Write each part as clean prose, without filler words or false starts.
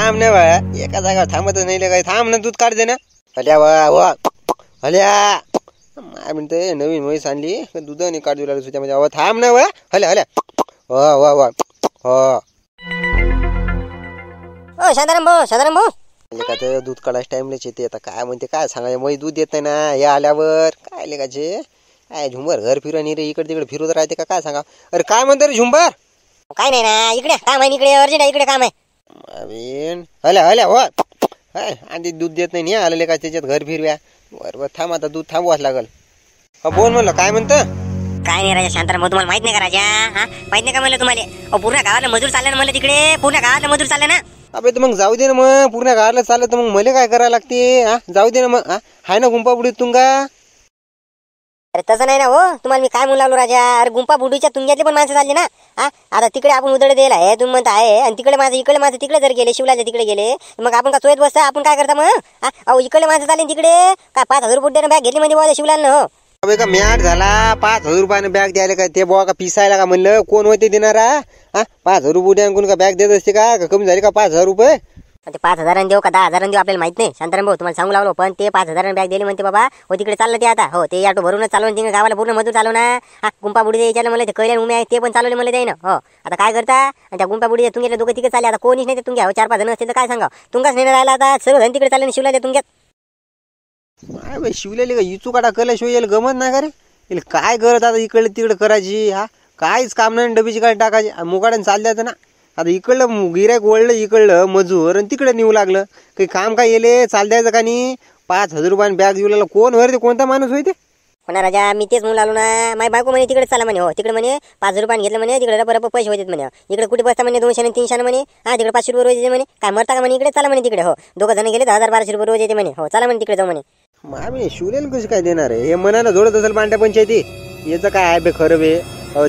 थांब ना बा, एका जागा थांबतच नाही काय. थांब ना, दूध काढ दे ना. हल्या वा हल्या काय म्हणते, नवीन म्हैस आणली दूध नाही काढू लागली त्याच्यामध्ये. अहो थांब ना वा. हल्या हल्या वा वा वा हो. शांताराम भाऊ लेकाचं दूध काढायचं टाइमलाच येते. आता काय म्हणते, काय सांगायचं, म्हैस दूध देत नाही ना. या आल्यावर काय लेकाचे काय झुंबर घर फिरवणी रे, इकडे तिकडे फिरवत राहते का, काय सांगा. अरे काय म्हणतो रे झुंबर. काय नाही ना, इकडे काम आहे, इकडे अर्जंट आहे, इकडे काम आहे. हल्या हल्या हो. आधी दूध देत नाही आलं लेका, त्याच्यात घर फिरव्या. बरोबर थांब, आता दूध थांबवाच लागल. बोल म्हणलं, काय म्हणतं. काय नाही राजा शांताराम भाऊ, तुम्हाला माहित नाही का राजा? माहित नाही का म्हणलं तुम्हाला? पूर्ण गावाला मजूर चालले ना म्हणलं, तिकडे पूर्ण गावाला मजूर चालले ना. अबे तर मग जाऊ दे ना, मग पूर्ण गावाला चाललं तर मग मला काय करायला लागते. जाऊ दे ना मग. हाय ना गुंपा बुडीत तुंगा. अरे तसं नाही ना हो, तुम्हाला मी काय म्हणून लागलो राजा. अरे गुंपा बुडीच्या तुंग्यातले पण माणसं चालले ना. आता तिकडे आपण उदळ द्यायला आहे, तुम्ही म्हणता आहे, आणि तिकडे माझं इकडे माझं तिकडे जर गेले, शिवलाच्या तिकडे गेले, मग आपण का चोयत बसता, आपण काय करता मग. अहो इकडे माणसं चालले तिकडे काय 5,000 रुपये बॅग घेतली म्हणजे बोला शिवलाल ना. हो अबे का मॅट झाला, 5,000 रुपयाने बॅग द्यायला काय ते बोवा का पिसायला का म्हणलं, कोण होते देणारा. 5,000 रुपये कोण का बॅग देत असते का, कमी झाले का 5,000 रुपये. ते 5,000 देऊ का 10,000 देऊ आपल्याला माहित नाही शांताराम भाऊ, तुम्हाला सांगू लागलो. पण ते 5,000 बॅग दिली म्हणते बाबा. हो तिकडे चाललं ते आता. हो ते ऑटो भरूनच चालवून तिकडे गावाला पूर्ण मजूर चालव ना. गुंपा बुडी द्यायच्या मला, ते कैल्यान उमे आहे ते पण चालवले मला द्याय ना. हो आता काय करता, आणि त्या गुंपा बुडी तुंग्याला दोघं तिकडे चालले. आता कोणीच नाही, तुंग्या 4-5 जण असतील तर काय सांगा. तुंगाच नाही राहिला आता, सर्व तिकडे चालले शिवला तुंग्यात. शिवलेली का इचू काढा कला शिवायला गमत नाही का रे. काय करत आता इकडे तिकडे करायची. काहीच काम नाही, डबीची काय टाकायची, मुगाड्याने चालल्यात ना. आता इकडलं गिऱ्हाईक वळलं, इकडलं मजूर, आणि तिकडे नेऊ लागलं. काही काम काय येले चाल द्यायचं का नाही. 5,000 रुपयाने बॅग देऊ लागला, कोण होय ते, कोणता माणूस होय ते. हो ना राजा, मी तेच म्हणून आलो ना. माझी बायको म्हणे तिकडे चाला म्हणे. हो तिकडे म्हणे 5,000 रुपयाने घेतलं म्हणे, तिकडे रप पैसे होते म्हणे. इकडे कुठे बसता म्हणे 200 आणि 300 म्हणे. तिकडे 500 रुपये रोज येते म्हणे. काय मरता का म्हणे, इकडे चाला म्हणे तिकडे. हो दोघं जण गेले 1000-1200 रुपये रोज येते म्हणे. हो चला म्हणे तिकडे जाऊ म्हणे. मामी शिवलेलं कसं काय देणार आहे, हे मनानं जोडत असेल बांड्या पंचायती. याचं काय आहे बे खरं बे.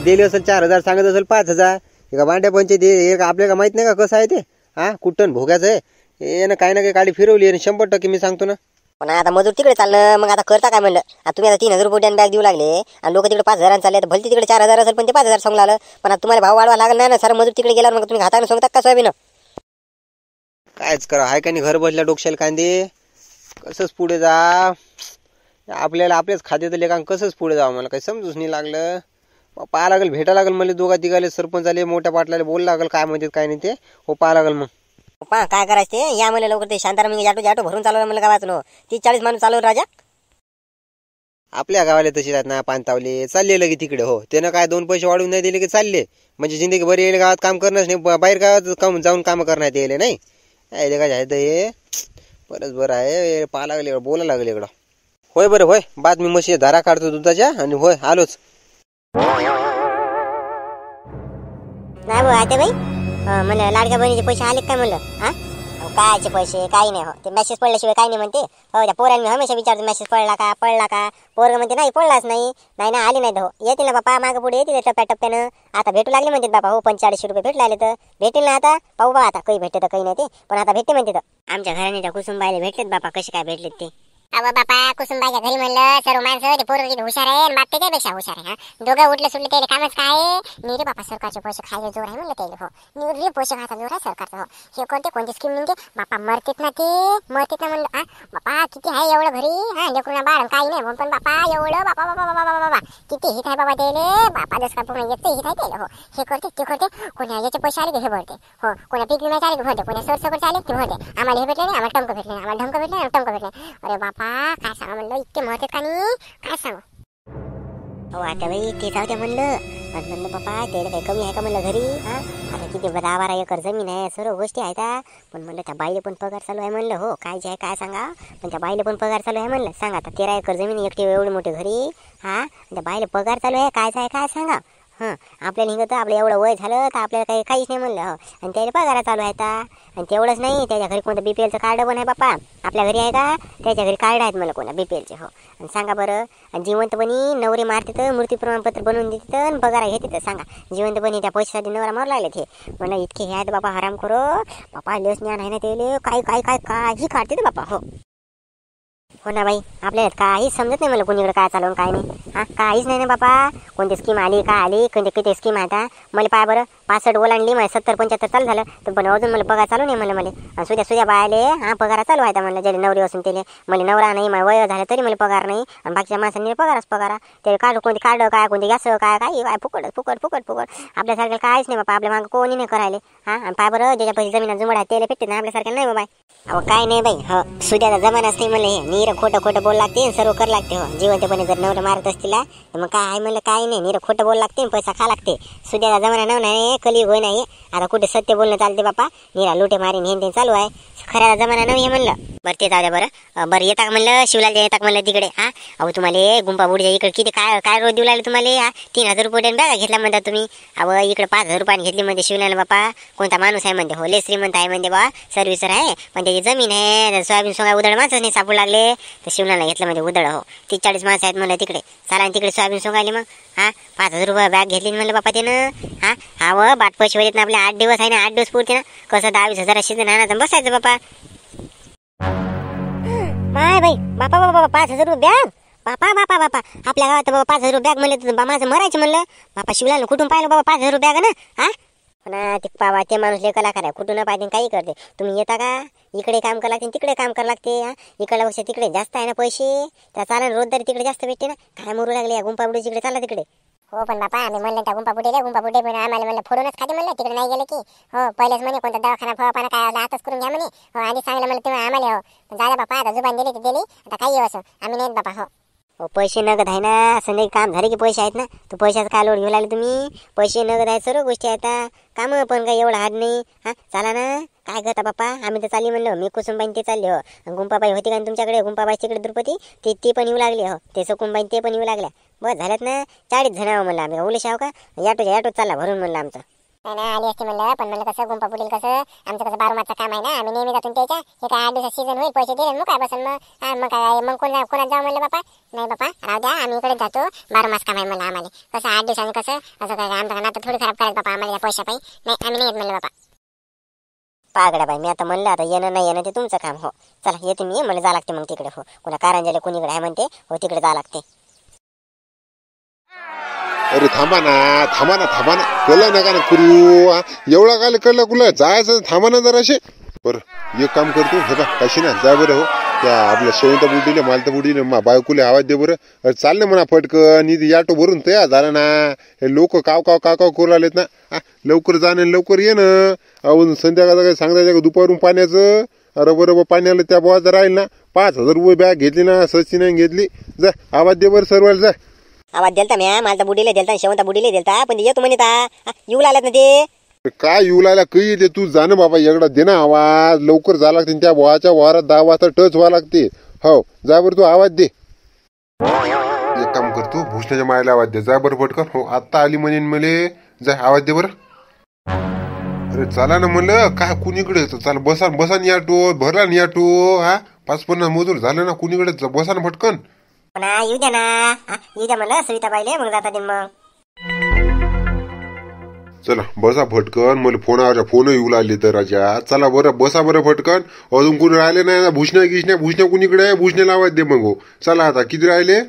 दिले असेल 4,000, सांगत असेल 5,000. एका बांड्या पंचायती हे आपल्याला का माहित नाही का कसं आहे ते. कुठं भोग्याचं आहे हे ना, काही ना काही गाडी फिरवली आणि 100% मी सांगतो ना. पण आता मजूर तिकडे चाललं, मग आता करता काय म्हणलं. तुम्ही आता 3,000 रुपये बॅग देऊ लागले, आणि लोक तिकडे 5,000 चालले. तर भलती तिकडे 4,000 असेल, पण ते 5,000 सांगू लागलं. पण आता तुम्हाला भाव वाढवा लागला नाही ना. सर मजूर तिकडे गेल्यावर मग तुम्ही हाताने सांगता का सोयाबीन. कायच करा, हाय का नाही घर बसल्या डोक्याला कांदे. कसंच पुढे जा, आपल्याला आपल्याच खाद्याचं लेखा कसंच पुढे जावं मला काही समजूच नाही लागलं. पाहा लागेल, भेटा लागेल मला दोघा तिघाले, सरपंच आले, मोठ्या पाटलाले बोल लागेल काय म्हणतात काय नाही ते. हो पाहा लागेल मग. पहा काय करायचं ते, या मला लवकर. ते शांताराम ऑटो भरून चालवलं मला गावातून. 30-40 माणूस चालवलं राजा. आपल्या गावाला तशी राहत ना, पानतावले चालले लगे तिकडे. हो त्यानं काय 2 पैसे वाढवून नाही दिले की चालले. म्हणजे जिंदगी बरी येईल, गावात काम करणंच नाही, बाहेर गावात जाऊन काम करण्यात येईल नाही. काय हे बरंच बरं आहे. पाहा लागले, बोला लागले इकडं. होय बरं होय, बाद मी म्हशी धारा काढतो दुधाच्या, आणि होय आलोच. नाही भाऊ आता बाई, म्हणलं लाडक्या बहिणीचे पैसे आले काय म्हणलं. कायचे पैसे काही नाही. हो ते मेसेज पडल्याशिवाय काही नाही म्हणते. हो त्या पोरांनी हमेशा विचारतो मेसेज पडला का. पोरग म्हणते नाही पडलाच नाही आले नाही. हो येतील ना बापा, मागं पुढे येतील टप्प्याटप्प्यानं. आता भेटू लागले म्हणते बाबा. हो 45 रुपये भेटू लागले तर भेटेल ना. आता पाहू बा, आता काही भेटते तर काही नाही ते, पण आता भेटते म्हणते. तर आमच्या घराने त्या कुसुमबाईला भेटलेत बापा, कसे काय भेटलेत ते. अहो बापा, कुसुमबाईच्या घरी म्हणलं सर्व माणसं ते पोरं किती हुशार आहे, आणि बाप त्याच्यापेक्षा हुशार आहे. दोघं उठले सुटले त्याला कामच काय आहे. रे बापा सरकारचे पैसे खायला जोर आहे म्हणलं त्याला. हो रे पैसे खायचा जोर आहे सरकारचा. हो हे कोणते स्कीम म्हणजे बापा मरतेत ना म्हणलं. बापा किती आहे एवढं घरी. लेकरूना बाळ काही नाही पण बापा एवढं बापा बाबा बाबा बाबा बाबा किती हित आहे बाबा त्याले. बापा जसं काय पूर्ण येतं हित आहे त्याला. हो हे करते ते करते. कोण्या याचे पैसे आले की हे भरते. हो कोण्या पीक विम्याचे आले की भरते, कोण्या सरसकटचे आले की भरते. आम्हाला हे भेटले नाही, आम्हाला टमकं भेटले नाही, आम्हाला ढमकं भेटले. अरे बापा काय सांगा म्हणलं, इतके महत्व का नाही काय सांगू. हो आता बाई ते जाऊ द्या म्हणलं. म्हणलं बापा त्याला काही कमी आहे का म्हणलं घरी. आता किती 10-12 एकर जमीन आहे, सर्व गोष्टी आहेत. पण म्हणलं त्या बाईले पण पगार चालू आहे म्हणलं. हो काय जे आहे काय सांगा, पण त्या बाईले पण पगार चालू आहे म्हणलं. सांगा आता 13 एकर जमीन, एकटे एवढे मोठे घरी. त्या बाईले पगार चालू आहे, काय आहे काय सांगा. आपल्याला हिंगत आपलं एवढं वय झालं तर आपल्याला काहीच नाही म्हणलं. हो आणि त्याला पगार चालू आहे. आणि तेवढंच नाही, त्याच्या घरी कोणतं BPLचं कार्ड पण आहे बापा. आपल्या घरी आहे का, त्याच्या घरी कार्ड आहेत मला कोणा BPLचे. हो आणि सांगा बरं, आणि जिवंतपणी नवरे मारते तर मृत्यू प्रमाणपत्र बनवून देते आणि पगार घेते तर सांगा. जिवंतपणी त्या पैशासाठी नवरा मारू लागले ते. म्हणलं इतके हे आहेत बापा हराम करो बापा, लस ज्ञान आहे ना त्याला. काही काही काळजी काढते बापा. हो हो ना बाई, आपल्याला काहीच समजत नाही मला कोणीकडे काय चालवून काय नाही. हा काहीच नाही ना बापा. कोणती स्कीम आली काय आली, कोणती किती स्कीम आता मला पाय बरं. 65 ओलांडली, मला 70-75 चालू झालं तर पण अजून मला पगार चालू नाही मला. आणि सुद्या बायले हा पगार चालू आहे म्हणलं. ज्याला नवरी असून त्याला मला नवरा नाही, मला वय झालं तरी मला पगार नाही. आणि बाकीच्या माणसांनी पगार ते काढ कोणती काढ काय कोणती गॅस काय काय फुकट फुकट फुकट फुकट. आपल्यासारख्या काहीच नाही बापा. आपल्या मागं कोणी नाही करायले. हा आणि पाय बरं, ज्याच्या पैसे जमीन जुमड आहे त्याला भेटते ना, आपल्यासारख्या नाही बाबा. अहो काय नाही बाई. हो सुद्याचा जमानाच नाही म्हणलं. हे नीर खोटं खोटं बोल लागते, सर्व कर लागते. हो जिवंतपणे जर नवरं मारत असतील तर मग काय म्हणलं काय नाही, नीर खोटं बोल लागते, पैसा खा लागते. सुद्याचा जमाना नव नाही, कलियुग होय नाही. आता कुठे सत्य बोलणं चालते बापा. निरा लुटे मारीन हे चालू आहे. खऱ्या जमाना नव्हे म्हणलं. बरं ते जाऊ द्या बरं येता का म्हणलं शिवलाल येता का म्हणलं तिकडे. हा अहो तुम्हाला गुंपा बुडीच्या इकडे किती काय काय रोज देऊ लागले तुम्हाला. हा 3000 रुपये बॅगा घेतला म्हणता तुम्ही. अहो इकडे 5000 रुपयाने घेतली म्हणजे शिवलाल बापा. कोणता माणूस आहे म्हणते. हो लय श्रीमंत आहे म्हणते बा, सर्व्हिसर आहे पण त्याची जमीन आहे. सोयाबीन सोंगा उदळ माणसंच नाही सापडू लागले तर शिवलाला घेतलं म्हणजे उदळ. हो 30-40 माणसं आहेत म्हणलं तिकडे. साला तिकडे सोयाबीन सोंगाली मग. हा 5000 रुपये बॅग घेतली म्हणलं बापा त्यानं. हा बाट पैसे होते ना आपले. 8 दिवस आहे ना, 8 दिवस पुरते ना. कसं 10-20 शिजन आणा बसायचं बापा. माय बाई बापा बापा 5000 रुपये बॅग. बापा आपल्या गावात बाबा 5000 रुपये बॅग म्हणले तर माझं मरायचं म्हणलं. बापा शिवलाल कुठून पाहिलं बाबा 5000 रुपये बॅग ना. हा ना ते बाबा ते माणूस लय कलाकार आहे. कुठून पाहिजे काही करते. तुम्ही येता का इकडे काम करावं लागते तिकडे काम करावं लागते. इकडल्या वर्षी तिकडे जास्त आहे ना पैसे. त्या चालन रोजदारी तिकडे जास्त भेटते ना. काय मरू लागले या गुंपाबुडी तिकडे चालला तिकडे. हो पण बापा आम्ही म्हणलं त्या गुंपापुटे पण आम्हाला म्हणलं फोडूनच खाते म्हणलं तिकडे नाही गेलं की. हो पहिलेच म्हणे कोणता दवाखाना फवापाना काय आताच करून घ्या म्हणे. हो आधी सांगलं मला तुम्ही आम्हाला. हो पण झालं बापा आता जुबान दिली तर दिली, आता काही असं आम्ही नाहीत बापा. हो पैसे नगद आहे ना. असं नाही काम झाले की पैसे आहेत ना. तो पैशाचा काय लोड घेऊ लागले तुम्ही. पैसे नगद आहेत सर्व गोष्टी आहेत. काम पण काही एवढं हाड नाही. हा चला ना काय करता बापा. आम्ही तर चालली म्हणलं. मी कुसुमबाई ते चालले. हो गुंपाबाई होती का तुमच्याकडे. गुंपाबाई तिकडे द्रुपती ती पण येऊ लागली. हो ते सकुंबाई ते पण येऊ लागल्या. बस झाल्यात ना 40 जण म्हणलं. आम्ही उलेश आहो का याटोच चालला भरून म्हणलं आमचं. नाही ना आली असते म्हणलं पण म्हणलं कसं गुंपा पुढील कसं आमचं कसं 12 काम आहे ना. आम्ही नेहमी जातून त्याच्या हे काय 8 दिवसात सीझन होईल पैसे दिले मग काय बसन मग. मग काय मग कोणाला जाऊ म्हणलं बापा. नाही बापा राहू द्या आम्ही इकडे जातो. 12 काम आहे म्हणलं आम्हाला. कसं 8 दिवसांनी कसं असं काय आमचं नातं थोडी खराब करायचं बापा आम्हाला पैशा पाहिजे. नाही आम्ही नाही येत म्हणलं बापा. पागड्या बाई मी आता म्हणलं आता येणं नाही येणं ते तुमचं काम. हो चला येते मी. मला जा लागते मग तिकडे. हो कोणा कारंजाला कोणीकडे आहे म्हणते. हो तिकडे जा लागते. अरे थांबा ना कळलं नका ना करू. एवढा काय कळलं कुला जायचं. थांबा ना जरा असे. बरं एक काम करतो हे का कशी ना जा बरं. हो त्या आपल्या शेवंता बुडीने मालता बुडीने बायकोले आवाज दे बरं. अरे चाललं म्हणा पटकन इथे याटो भरून तयार झाला ना. हे लोक काव करू आलेत ना. लवकर जाणं लवकर येणं. अहो संध्याकाळचं काय सांगतायचं का दुपारून पाण्याचं. अरे बरोबर पाण्याला त्या बोवाचं राहील ना. 5000 रुपये बॅग घेतली ना सस्ती नाही घेतली. जा आवाज दे बरं सर्वाला जा. आवाज दिलता म्या. मालता बुडीले दिलता शेवंता बुडीले दिलता पण येतो म्हणे येऊ लागल्यात ना ते. काय येऊ लागला काही येते तू जाणं बाबा एकदा दे ना आवाज. लवकर जा लागते त्या बोहाच्या वारात 10 वाजता टच व्हावं लागते. हो जा बरं तू आवाज दे. एक काम करतो भूषणाच्या मायला आवाज दे. जा बरं पटकन. हो आत्ता आली म्हणेन मले. जा आवाज दे बरं. अरे चला ना म्हणलं काय कुणीकडे. चाल बसा याटो भरला ना याटो. 5-50 मजूर झालं ना कुणीकडे बसा ना पटकन. येऊ द्या ना. येऊ द्या म्हणलं सविता बाईले मग जाता दे मग. चला बसा फटकन. मला फोन येऊ लागले तर राजा. चला बरं बसा बरं फटकन. अजून कोणी राहिले नाही. भूषणा कुणीकडे आहे. भूषणाला आवाज दे मग. हो चला आता किती राहिले.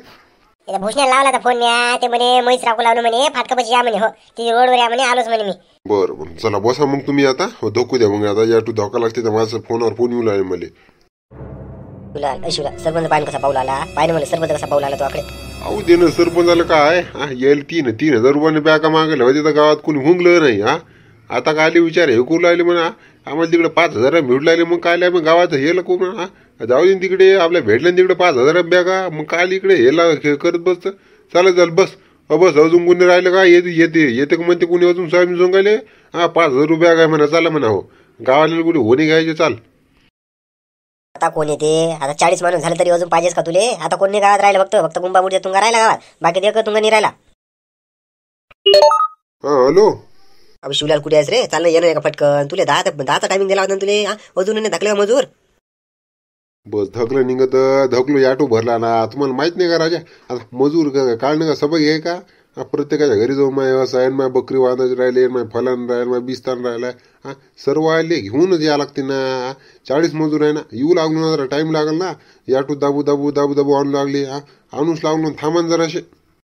भूषणाला लावला तर फोन म्या. ते म्हणे मैस राखू लावलं म्हणे फाटकापाशी या म्हणे. हो ती रोडवर या म्हणे. आलोच म्हणे मी. बरं चला बसा मग तुम्ही आता. हो धोकू द्या मग आता. याटू धोका लागते तर माझं फोनवर फोन येऊ लागले मला. शिवला सरपंच पाहिजे कसा पाऊल आला. पाहिजे मला सरपंच कसा पाऊल आला तो आकडे. अहो दे ना सरपंचाला काय. येईल 3,000 रुपयाने बॅगा मागल्या होते तर गावात कोणी हुंगलं नाही. आता काय आले विचार हे करू लागले म्हणा. आम्हाला तिकडे 5000 भेटू लागले. मग काय मग गावात हे नको म्हणा. जाऊ दे तिकडे आपल्या भेटलं तिकडे 5000 बॅगा. मग काय इकडे हे करत बसतं. चालेल बस. बस अजून कोणी राहिलं का. येते का म्हणते कोणी अजून सोयाबीन सोंगायले. 5000 रुपये बॅग आहे म्हणा. चाल म्हणा. हो गावाला कुठे होणे घ्यायचे. चाल आता कोण येते. आता 40 माणूस झाले तरी अजून पाहिजेच का तुले. आता कोणी गावात राहिलं फक्त गुंबाबुडीचा तुंगा राहिला गावात. बाकी ते तुंगा नाही राहिला. हॅलो अब शिवलाल कुठे आहेस रे. चाललं येणं का फटकन. तुले 10चा टायमिंग दिला होता तुले. अजून नाही धकले का मजूर. बस धकलं निघत धकलो याटो भरला ना. तुम्हाला माहित नाही का राजा. आता मजूर काढणं का सबक आहे का. प्रत्येकाच्या घरी जाऊन माय असं आहे माय बकरी वादाचे राहिले माय फलान राहिलं माय बिस्तान राहिलाय सर्व आले घेऊनच या लागते ना 40 मजूर आहे ना येऊ लागलो ना जरा टाइम लागल ना याटू दाबू दाबू दाबू दाबू आणू लागले आणूच लागलो थांबन जराशे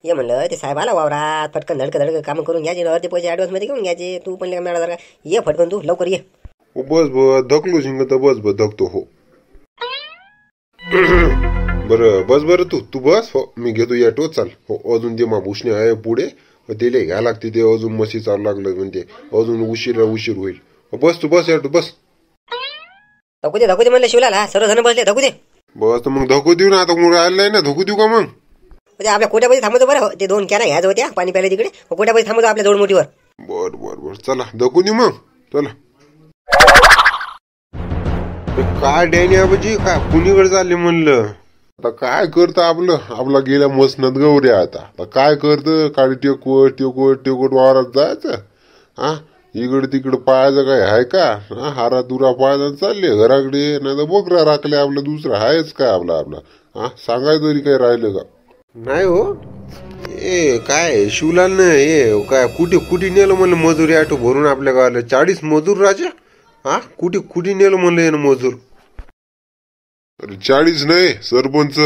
ये म्हणलं ते साहेब आला वावरात पटकन धडकं काम करून घ्यायचे अर्धे पैसे ॲडव्हान्स मध्ये घेऊन घ्यायचे तू पण का मिळाला ये फटकन तू लवकर ये बस धकलो शिंग तर बस धकतो हो बरं तू बस हो मी घेतो याटो चाल हो अजून ते भूषणे आहे पुढे त्याला घ्या लागते ते अजून मशी चालू लागलं म्हणते अजून उशीर होईल बस तू बस याटो बस धकू दे म्हणलं शिवला सर्वजण बसले धकू दे बस तर मग धकू देऊ ना आता मग राहिलं नाही ना धकू देऊ का मग म्हणजे आपल्या कोट्यामध्ये थांबतो बरं ते 2 कॅना घ्यायचं होत्या पाणी प्यायला तिकडे कोट्यामध्ये थांबतो आपल्या 2 मोठीवर बर चला धकू देऊ मग चला काय डॅनी आबाजी काय कुणीकडे चालले म्हणलं आता काय करतं आपला गेल्या मसनत गौऱ्या आता काय करतं काळी टेकोट वावरात जायचं इकडे तिकडे पाहायचं काय आहे का हारा दुरा पाहायचा चालले घराकडे नाही तर बोकरा राखले आपलं दुसरं आहेच काय आपला सांगायचं तरी काय राहिलं का नाही हो ए काय शिवलाल हे काय कुठे नेलं म्हणलं मजुरी आठो भरून आपल्या गावाला 40 मजूर राजा कुठे नेलं म्हणलं हे मजूर 40 नाही सरपंच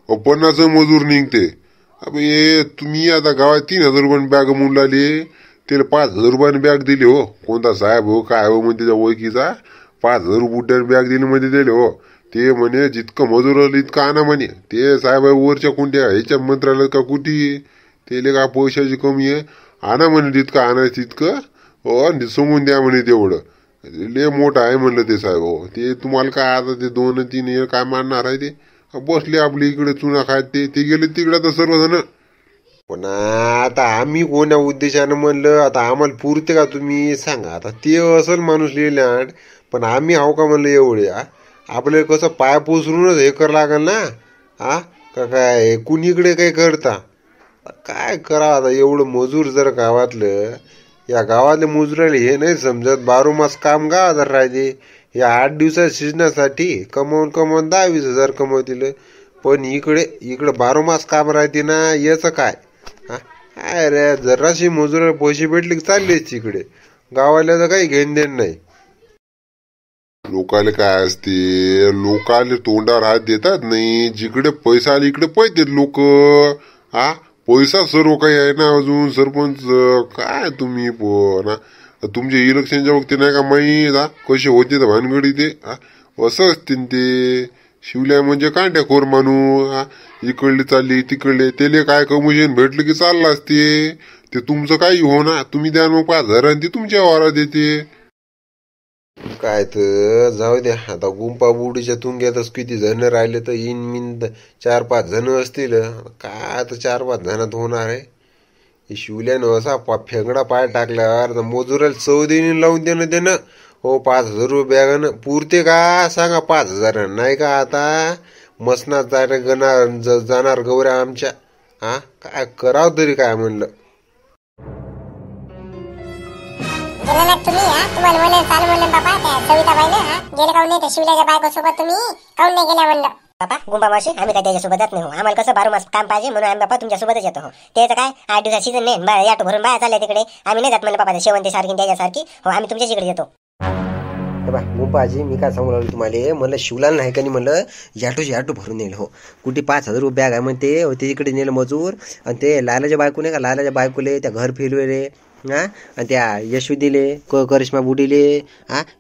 50 मजूर निघते अबे तुम्ही आता गावात 3000 रुपये बॅग मुलाली त्याला 5000 रुपयाने बॅग दिली हो कोणता साहेब हो काय हो म्हणजे त्याच्या ओळखीचा 5000 रुपयाने बॅग दिली म्हणजे दिले हो ते म्हणे जितकं मजूर आलं इतकं आणा म्हणे ते साहेब वरच्या कोणत्या ह्याच्या मंत्रालयात का कुठे त्याला का पैशाची कमी आहे आणा म्हणे जितकं आणायचं तितकं हो समजून द्या म्हणे तेवढं लय मोठं आहे म्हणलं ते साहेब हो ते तुम्हाला काय आता ते 2-3 काय मानणार आहे ते बसले आपली इकडे चुना खात ते गेले तिकडे तर सर्वजण पण आता आम्ही कोण्या उद्देशानं म्हणलं आता आम्हाला पुरते का तुम्ही सांगा आता ते असल माणूस लिहिल्यात पण आम्ही हाव का म्हणलं एवढे आपल्याला कसं पाय पोसरूनच हे कर लागल ना का काय कुणीकडे काही करता काय करा आता एवढं मजूर जर गावातलं या गावातल्या मजुराला हे नाही समजत 12 मास काम गावात राहते या 8 दिवसात शिजण्यासाठी कमवून 10-20 कमवतील पण इकडे 12 मास काम राहते ना याचं काय अरे जराशी मजुराला पैसे भेटले की चाललेच तिकडे गावाला तर काही घेण देण नाही लोकाले काय असते लोकाले तोंडावर हात देतात नाही जिकडे पैसा आले इकडे पैसे लोक पैसा सर्व काही आहे ना अजून सरपंच काय तुम्ही पण तुमच्या इलेक्शनच्या वक्ती नाही का माहीत कसे होते तर भानगडी ते असं असतील ते शिवल्या म्हणजे कांट्याखोर माणूस इकडले चालली तिकडले त्याले काय कमिशन भेटलं की चाललं असते ते तुमचं काही हो ना तुम्ही द्या मग 5000 आणि ती तुमच्या वारात येते काय तर जाऊ द्या आता गुंपा बुडीच्या तुंग्यातच किती जण राहिले तर इन 4-5 जण असतील काय आता 4-5 जणात होणार आहे शिवल्यानं असा फेंगडा पाय टाकल्यावर मजुराला 14 लावून देणं हो 5000 रुपये बॅगानं पुरते का सांगा 5000 नाही का आता मसनात जाणार गौऱ्या आमच्या काय करावं तरी काय म्हणलं तुम्ही तुम्हाला म्हणलं चालू म्हणलं बाबा त्या सविताबाईनं गेले काऊन नाही त्या शिवल्याच्या बायकोसोबत तुम्ही काऊन नाही गेल्या म्हणलं बाबा गुंपा मावशी आम्ही काय त्याच्यासोबत जात नाही हो आम्हाला कसं 12 मास काम पाहिजे म्हणून आम्ही बाबा तुमच्यासोबतच येतो हो त्याचं काय 8 दिवसात सीझन नाही याटो भरून बाया चालल्या तिकडे आम्ही नाही जात म्हणलं बाबा शेवंती सारखी त्याच्यासारखी हो आम्ही तुमच्याच इकडे येतो गुंपाजी मी काय सांगू लागलो तुम्हाला म्हणलं शिवलाल नाही का नाही म्हणलं याटो भरून नेलं हो कुठे 5000 रुपये बॅग आहे म्हणते ते इकडे नेलं मजूर आणि ते लालाच्या बायको नाही का लालाच्या बायकोले त्या घर फिरवेले आणि त्या यशोदीले करिश्मा बुडीले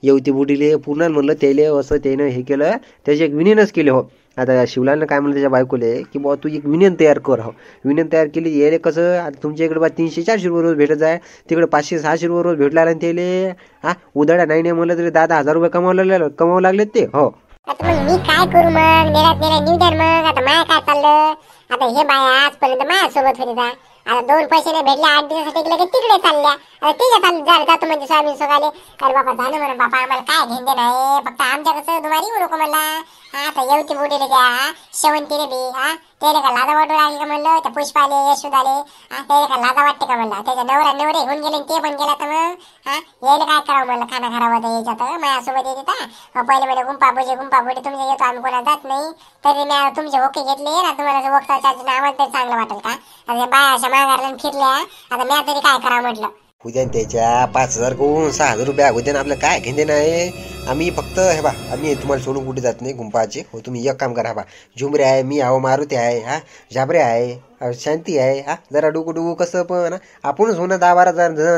येवती बुडीले पूर्ण म्हणलं त्याले असं त्यानं हे केलं त्याची एक विनियनच केले हो आता शिवलालनं काय म्हणलं त्याच्या बायकोले की बाबा तू एक विनियन तयार कर हो विनियन तयार केली येले कसं आता तुमच्या इकडे 300-400 रुपये रोज भेटत आहे तिकडे 500-600 रुपये रोज भेटला आणि त्याले उदाड्या नाही म्हणलं तरी 10,000 रुपये कमावू लागलेत ते हो आता मग मी काय करू मग नेला निवडणार मग आता माया काय चाललं आता हे बाया आजपर्यंत माझ्यासोबत होते आता 2 पैसे नाही भेटले 8 दिवसासाठी गेले तिकडे चालल्या आता ते जातो म्हणजे स्वामी सोगाले अरे बाबा झालं म्हणून बाबा आम्हाला काय घेणं नाही फक्त आमच्या कसं दुवारी येऊ नको मला हा तर येवती बुडीले त्या शेवंतीले बी हा त्याला का लाजा वाटू लागली का म्हणलं त्या पुष्पाले यशोदाले हा त्याला का लाजा वाटते का म्हणलं त्याच्या नवरे होऊन गेले ते पण गेला तर मग हा यायला काय करावं म्हणलं खाना खराब यायच्यात माझ्यासोबत येते का पहिले गुंपा बुडी तुमच्या येतो आम्ही कोणा जात नाही तरी मी तुमचे होके घेतले ना तुम्हाला वक्ता चार्ज आम्हाला तरी चांगलं वाटेल का आता बाया अशा माघारला फिरल्या आता मी तरी काय करावं म्हटलं उद्या त्याच्या 5,000 कोण 6,000 रुपये उद्या आपलं काय घेणे नाही आम्ही फक्त हे बा आम्ही तुम्हाला सोडून कुठे जात नाही गुंपाचे हो तुम्ही एक काम करा बा झुमरे आहे मी आहो मारुती आहे हा झाबरे आहे शांती आहे हा जरा डुकू कसं पण आपणच होणं 10-12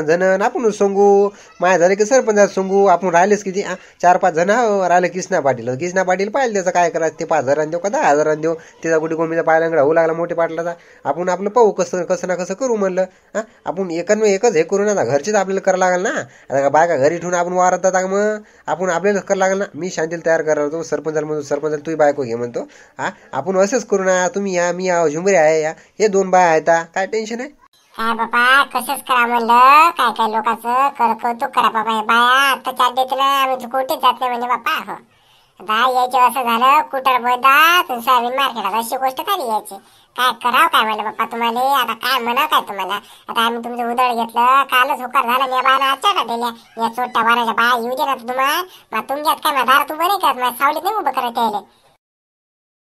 जण आपणच सांगू माया झाले की सरपंच सांगू आपण राहिलेच किती 4-5 जण राहिले कृष्णा पाटील पाहिजे त्याचं काय करायचं ते 5,000 देऊ का 10,000 देऊ त्याचा कुठे कोंबीचा पायलंगडा होऊ लागला मोठे पाटलाचा आपण आपलं पाहू कसं ना कसं करू म्हणलं हा आपण एकच हे करू ना घरचीच आपल्याला करावं लागेल ना आता बायका घरी ठेवून आपण वारत जाता मग आपण आपल्यालाच करावं लागेल ना मी शांतीला तयार करायला होतो सरपंचाला म्हणतो सरपंचाला तुझी बायको घे म्हणतो हा आपण असंच करू ना तुम्ही या मी आहो झुमरे आहे या हे 2 बाया आहेत काय टेन्शन आहे काय बाबा कसंच करा म्हणलं काय लोकांचं कौतुक करा बाबा बाया आता चार देते ना आम्ही कुठेच जात नाही म्हणजे बापा हो आता यायचं असं झालं कुटर बोलतात सोयाबीन मार्केटात अशी गोष्ट झाली यायची काय करावं काय म्हणलं बाप्पा तुम्हाला आता काय म्हणा काय तुम्हाला आता आम्ही तुमचं उदळ घेतलं कालच होकार झाला या बायला आचारा दिल्या या चोट्या बाराच्या बाया येऊ दे ना तुम्हाला मग तुमच्यात काय माझा दार तू बरे करत माझ्या सावलीत नाही उभं करत यायला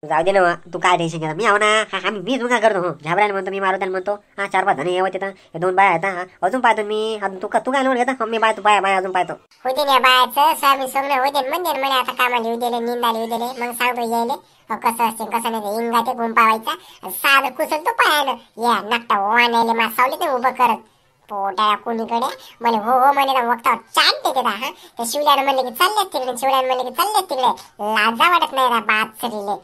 जाऊ दे ना तू काय टेन्शन घेता मी आहो ना मी तुला काय करतो हो झाबरायला म्हणतो मी मारुताला म्हणतो 4-5 जण येवत येतात हे 2 बाया आहेत अजून पाहतो मी अजून तू काय लोड घेता मी पाहतो बाया अजून पाहतो होते ना बायाचं स्वामी सोमनं होते म्हणजे म्हणे आता कामाला येऊ दिले निंदाला येऊ दिले मग सांगतो यायले कसं असते कसं नाही इंगा ते गुंपावायचा साधं कुसल तो पायानं या नकटा वाण्याले मा सावलीत उभं करत पोटाया कोणीकडे म्हणे हो म्हणे ना वक्तावर चालते ते हा त्या शिवल्यानं म्हणले की चाललेच तिकडे शिवल्यानं म्हणले की चाललेच तिकडे लाजा वाटत नाही ना बात सरीले